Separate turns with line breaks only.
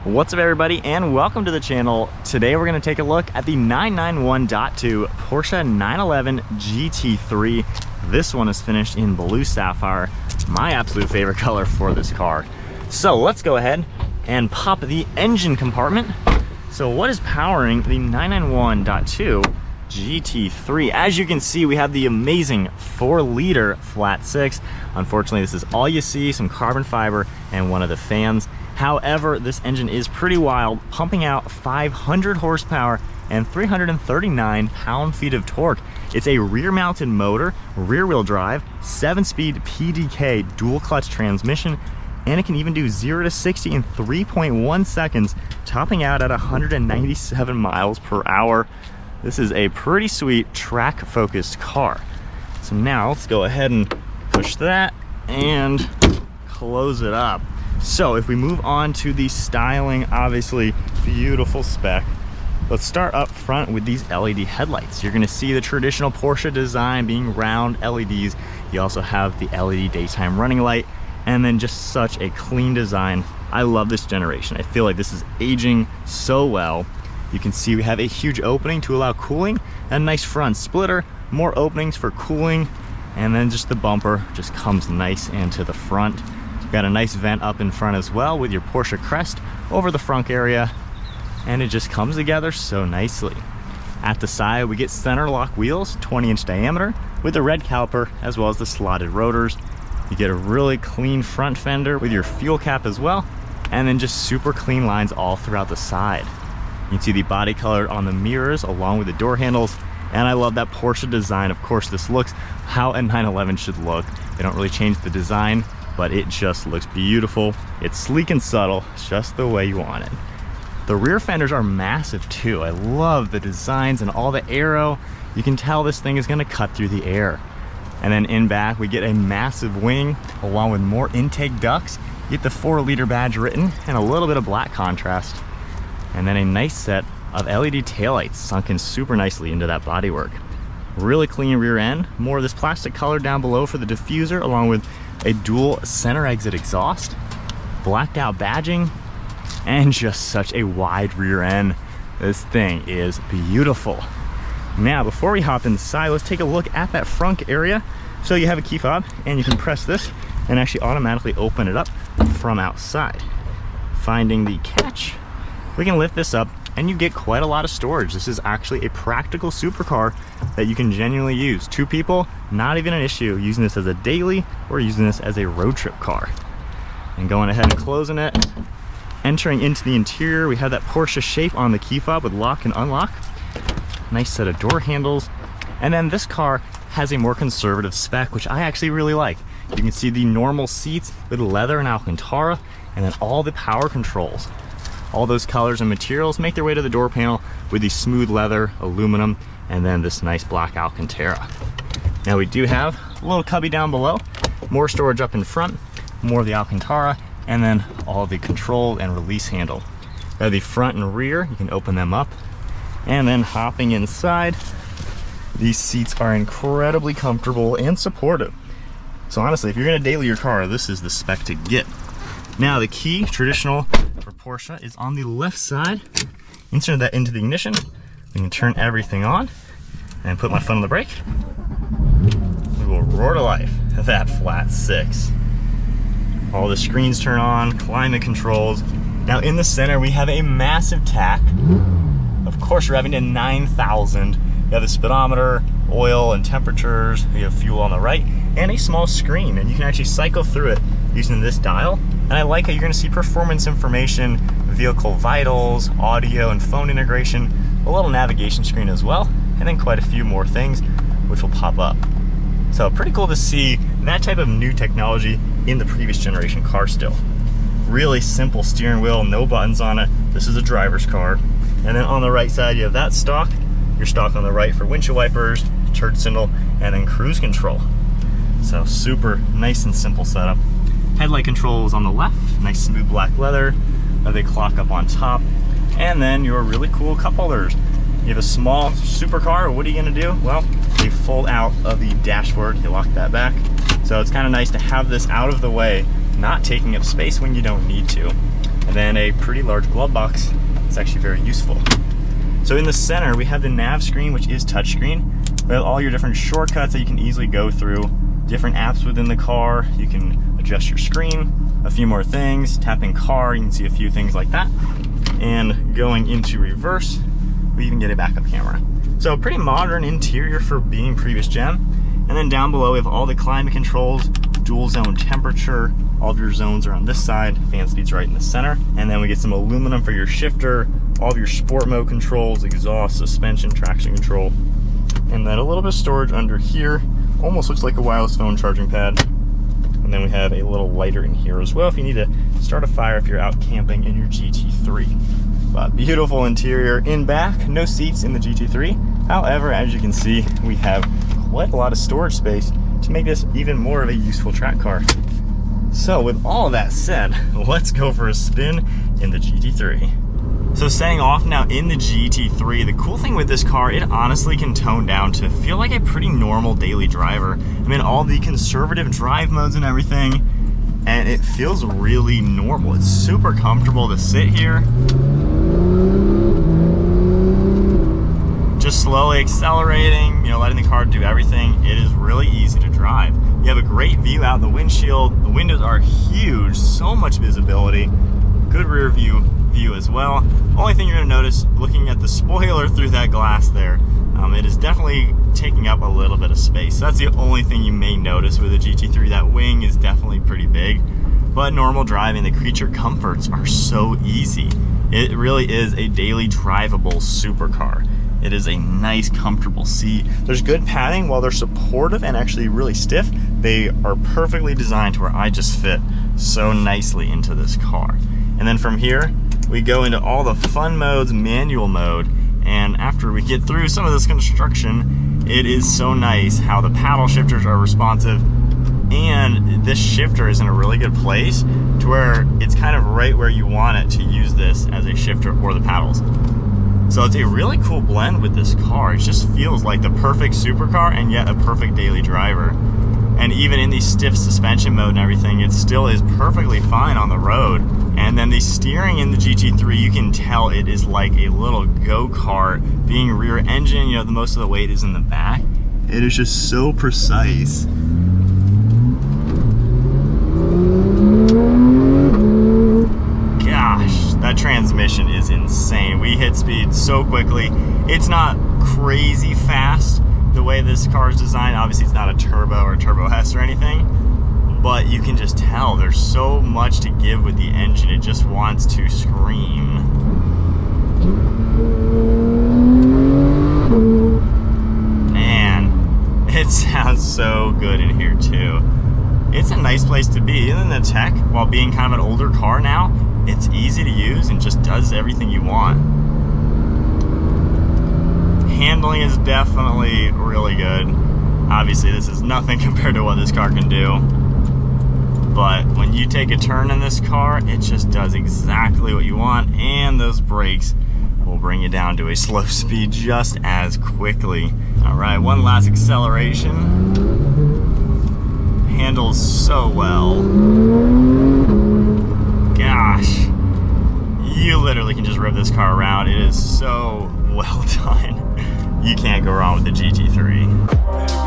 What's up everybody, and welcome to the channel. Today we're going to take a look at the 991.2 Porsche 911 GT3. This one is finished in blue sapphire, my absolute favorite color for this car. So let's go ahead and pop the engine compartment. So what is powering the 991.2 GT3? As you can see, we have the amazing 4-liter flat 6. Unfortunately, this is all you see, some carbon fiber and one of the fans. However, this engine is pretty wild, pumping out 500 horsepower and 339 pound-feet of torque. It's a rear-mounted motor, rear-wheel drive, 7-speed PDK dual-clutch transmission, and it can even do 0 to 60 in 3.1 seconds, topping out at 197 miles per hour. This is a pretty sweet track-focused car. So now let's go ahead and push that and close it up. So if we move on to the styling, obviously beautiful spec. Let's start up front with these LED headlights. You're gonna see the traditional Porsche design being round LEDs. You also have the LED daytime running light, and then just such a clean design. I love this generation. I feel like this is aging so well. You can see we have a huge opening to allow cooling, a nice front splitter, more openings for cooling, and then just the bumper just comes nice into the front. Got a nice vent up in front as well with your Porsche crest over the front area, and it just comes together so nicely. At the side, we get center lock wheels, 20-inch diameter, with the red caliper as well as the slotted rotors. You get a really clean front fender with your fuel cap as well, and then just super clean lines all throughout the side. You can see the body color on the mirrors along with the door handles, and I love that Porsche design. Of course, this looks how a 911 should look. They don't really change the design, but it just looks beautiful. It's sleek and subtle, it's just the way you want it. The rear fenders are massive too. I love the designs and all the aero. You can tell this thing is gonna cut through the air. And then in back, we get a massive wing along with more intake ducts. You get the 4-liter badge written and a little bit of black contrast. And then a nice set of LED taillights sunk in super nicely into that bodywork. Really clean rear end, more of this plastic color down below for the diffuser, along with a dual center exit exhaust, blacked out badging, and just such a wide rear end. This thing is beautiful. Now, before we hop inside, let's take a look at that front area. So you have a key fob, and you can press this and actually automatically open it up from outside. Finding the catch, we can lift this up and you get quite a lot of storage. This is actually a practical supercar that you can genuinely use. 2 people, not even an issue, using this as a daily or using this as a road trip car. And going ahead and closing it, entering into the interior, we have that Porsche shape on the key fob with lock and unlock. Nice set of door handles. And then this car has a more conservative spec, which I actually really like. You can see the normal seats with leather and alcantara, and then all the power controls. All those colors and materials make their way to the door panel with the smooth leather, aluminum, and then this nice black alcantara. Now we do have a little cubby down below, more storage up in front, more of the alcantara, and then all the control and release handle. Now the front and rear, you can open them up, and then hopping inside, these seats are incredibly comfortable and supportive. So honestly, if you're gonna daily your car, this is the spec to get. Now the key, traditional for Porsche, is on the left side. Insert that into the ignition. We can turn everything on and put my foot on the brake. We will roar to life that flat 6. All the screens turn on, climate controls. Now in the center, we have a massive tach. Of course, revving to 9,000. You have the speedometer, oil and temperatures. You have fuel on the right, and a small screen, and you can actually cycle through it using this dial. And I like how you're gonna see performance information, vehicle vitals, audio and phone integration, a little navigation screen as well, and then quite a few more things which will pop up. So pretty cool to see that type of new technology in the previous generation car still. Really simple steering wheel, no buttons on it. This is a driver's car. And then on the right side, you have that stock, your stock on the right for windshield wipers, turn signal, and then cruise control. So super nice and simple setup. Headlight controls on the left, nice smooth black leather, they clock up on top, and then your really cool cup holders. You have a small supercar, what are you gonna do? Well, they fold out of the dashboard, you lock that back. So it's kind of nice to have this out of the way, not taking up space when you don't need to. and then a pretty large glove box. It's actually very useful. So in the center, we have the nav screen, which is touchscreen. We have all your different shortcuts that you can easily go through, different apps within the car. You can adjust your screen, a few more things, tapping car, you can see a few things like that. And going into reverse, we even get a backup camera. So pretty modern interior for being previous gen. And then down below, we have all the climate controls, dual zone temperature, all of your zones are on this side, fan speed's right in the center. And then we get some aluminum for your shifter, all of your sport mode controls, exhaust, suspension, traction control. And then a little bit of storage under here, almost looks like a wireless phone charging pad. And then we have a little lighter in here as well if you need to start a fire if you're out camping in your GT3. But beautiful interior. In back, no seats in the GT3. However, as you can see, we have quite a lot of storage space to make this even more of a useful track car. So with all of that said, let's go for a spin in the GT3. So setting off now in the GT3, the cool thing with this car, it honestly can tone down to feel like a pretty normal daily driver. I mean, all the conservative drive modes and everything, and it feels really normal. It's super comfortable to sit here. Just slowly accelerating, letting the car do everything. It is really easy to drive. You have a great view out the windshield. The windows are huge, so much visibility. Good rear view as well. Only thing you're gonna notice looking at the spoiler through that glass there, it is definitely taking up a little bit of space. That's the only thing you may notice with a GT3. That wing is definitely pretty big, but normal driving, the creature comforts are so easy. It really is a daily drivable supercar. It is a nice, comfortable seat. There's good padding. While they're supportive and actually really stiff, they are perfectly designed to where I just fit so nicely into this car. And then from here, we go into all the fun modes, manual mode, and after we get through some of this construction, it is so nice how the paddle shifters are responsive, and this shifter is in a really good place to where it's kind of right where you want it to use this as a shifter or the paddles. So it's a really cool blend with this car. It just feels like the perfect supercar and yet a perfect daily driver. And even in the stiff suspension mode and everything, it still is perfectly fine on the road. And then the steering in the GT3, you can tell it is like a little go-kart. Being rear engine, the most of the weight is in the back. It is just so precise. Gosh, that transmission is insane. We hit speed so quickly. It's not crazy fast the way this car is designed. Obviously it's not a turbo or a turbo S or anything, but you can just tell there's so much to give with the engine. It just wants to scream. Man, it sounds so good in here too. It's a nice place to be. And then the tech, while being kind of an older car now, it's easy to use and just does everything you want. Handling is definitely really good. Obviously this is nothing compared to what this car can do, but when you take a turn in this car, it just does exactly what you want, and those brakes will bring you down to a slow speed just as quickly. All right, one last acceleration. Handles so well. Gosh, you literally can just rip this car around. It is so well done. You can't go wrong with the GT3.